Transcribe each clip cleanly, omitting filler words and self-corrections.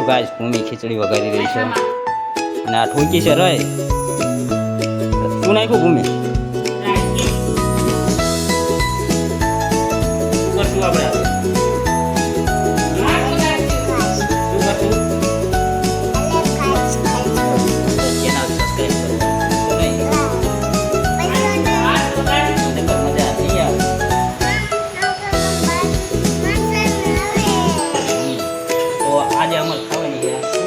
Guys ભૂમિ ખીચડી વઘારી રહી છે અને આ ઠોકી છે રહે શું નાખ્યું ભૂમિ આજે અમારે ખાવાની છે શું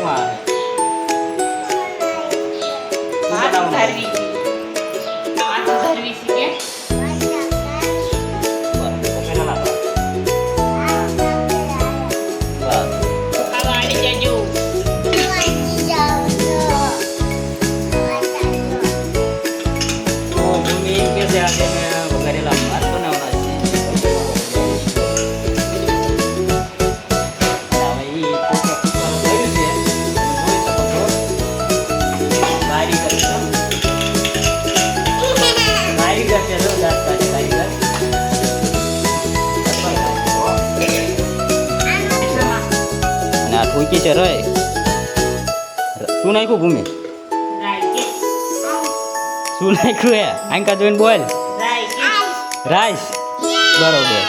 આ ઠોકી છે રહે શું નાખ્યું ભૂમિ શું નાખ્યું હે આંકા જોઈને બોલ રાઈસ બરોબર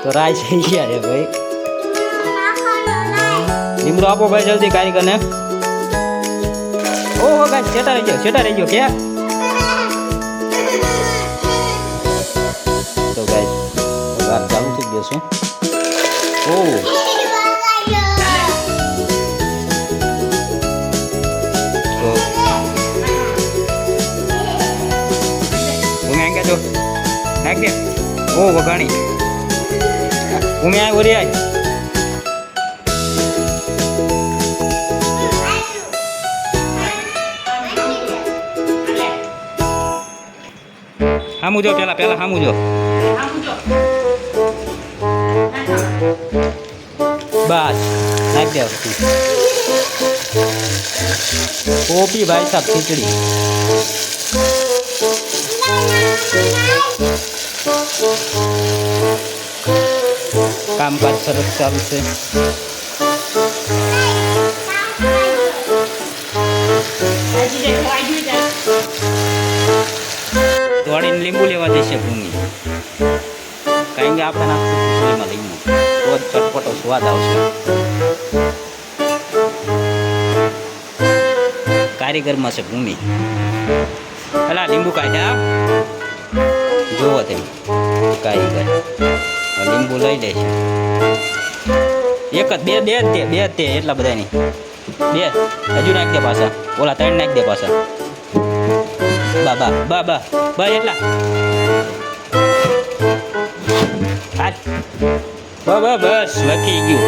તો રાઈસ થઈ ગયા રે ભાઈ લીમડો આપો ભાઈ જલ્દી કારીગરને ઓહો ગાઈસ છેટા રહી ગયો ક્યાં તો ગાઈસ વાત ચાલુ થઈ ગયો છે ઓહ નાખ દે ઓ વગાણી ભૂમિ આય ઓરી આય હામું જો પેલા હામું જો બસ નાખ દે કોપી ભાઈ સાહેબ ખીચડી કામકાજ સરસ ચાલુ છે દોડીને લીંબુ લેવા જશે ભૂમિ કારણ કે આપણે નાખશું લીંબુ તો જ ચટપટો સ્વાદ આવશે કારીગરમાં છે ભૂમિ પેલા લીંબુ કાઢ્યા જોવો તેમ કારીગર લીંબુ લઈ લે છે એક જ બે તે એટલા બધા નહીં બે હજુ નાખી દે પાછા ઓલા 3 નાખી દે પાછા બા એટલા બસ લખી ગયું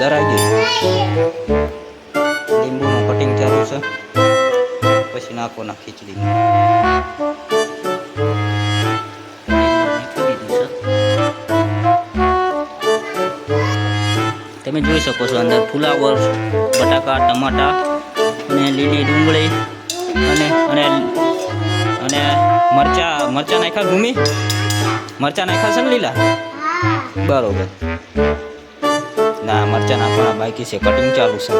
દરાઈ ગયું લીંબુનું કટિંગ ચાલુ છે પછી નાખવાના ખીચડી તમે જોઈ શકો છો અંદર ફુલાવર બટાકા ટમાટા અને લીલી ડુંગળી અને મરચા નાખ્યા ભૂમિ મરચા નાખ્યા છે ને લીલા બરોબર ના મરચા નાખવાના બાકી છે કટિંગ ચાલુ છે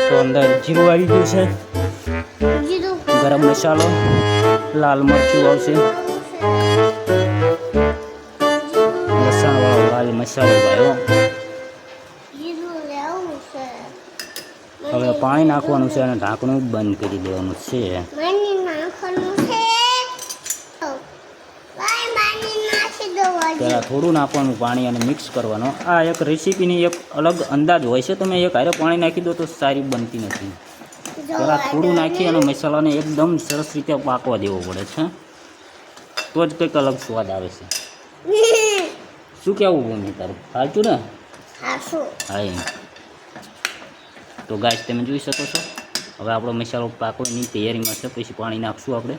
તો અંદર જીરું આવી ગયું છે ગરમ મસાલો લાલ મરચું આવશે લસણવાળો લાલ મસાલો ભાઈ હવે પાણી નાખવાનું છે અને ઢાંકણું બંધ કરી દેવાનું છે પહેલાં થોડું નાખવાનું પાણી અને મિક્સ કરવાનો આ એક રેસીપીની એક અલગ અંદાજ હોય છે તમે એક હારે પાણી નાખી દો તો સારી બનતી નથી પહેલાં થોડું નાખી અને મસાલાને એકદમ સરસ રીતે પાકવા દેવો પડે છે તો જ કંઈક અલગ સ્વાદ આવે છે શું કહેવું ભૂમિ તારું સાચું ને હા તો ગાઈસ તમે જોઈ શકો છો હવે આપણો મસાલો પાકવાની તૈયારીમાં છે પછી પાણી નાખશું આપણે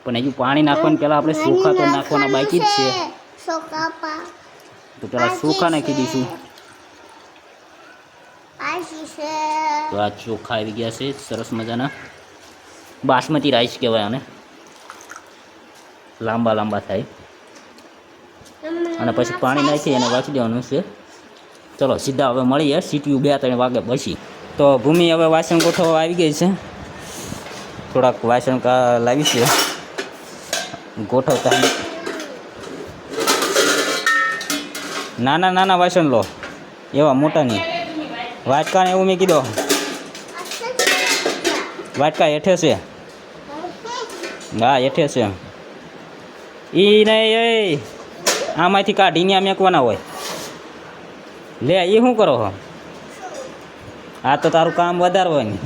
પણ હજુ પાણી નાખવાની પહેલાં આપણે ચોખા તો નાખવાના બાકી જ છે તો પહેલાં ચોખા નાખી દઈશું તો આ ચોખા આવી ગયા છે સરસ મજાના. બાસમતી રાઈસ કહેવાય આને, લાંબા લાંબા થાય. અને પછી પાણી નાખી અને વાંચી દેવાનું છે. ચલો સીધા હવે મળીએ સીટીયું 2-3 વાગે પછી. તો ભૂમિ હવે વાસણ ગોઠવવા આવી ગઈ છે. થોડાક વાસણ લાવી છે ગોઠવતા. નાના નાના વાસણ લો, એવા મોટા નહીં. વાટકા ને એવું મેં કીધું, વાટકા હેઠે છે. હા હેઠે છે. એ નહીં એ આમાંથી કાઢીને આમ મેકવાના હોય. લે એ શું કરો હો? આ તો તારું કામ વધારવું ને.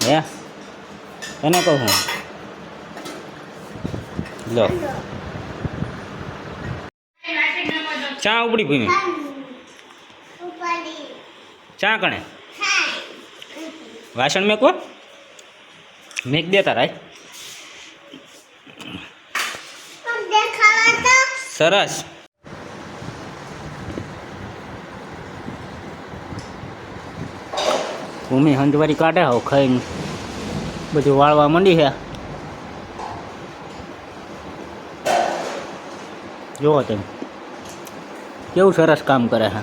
હે એને કહું હું લો ચા ઉપડી ભૂમિ ચા કણે વાસણ મેકવો મેક દે તારા. સરસ. ભૂમિ હંજવારી કાઢે હો ખાઈને બધું વાળવા માંડી છે. જુઓ તમે કેવું સરસ કામ કરે છે.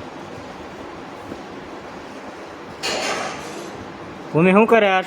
ભૂમિ શું કરે યાર?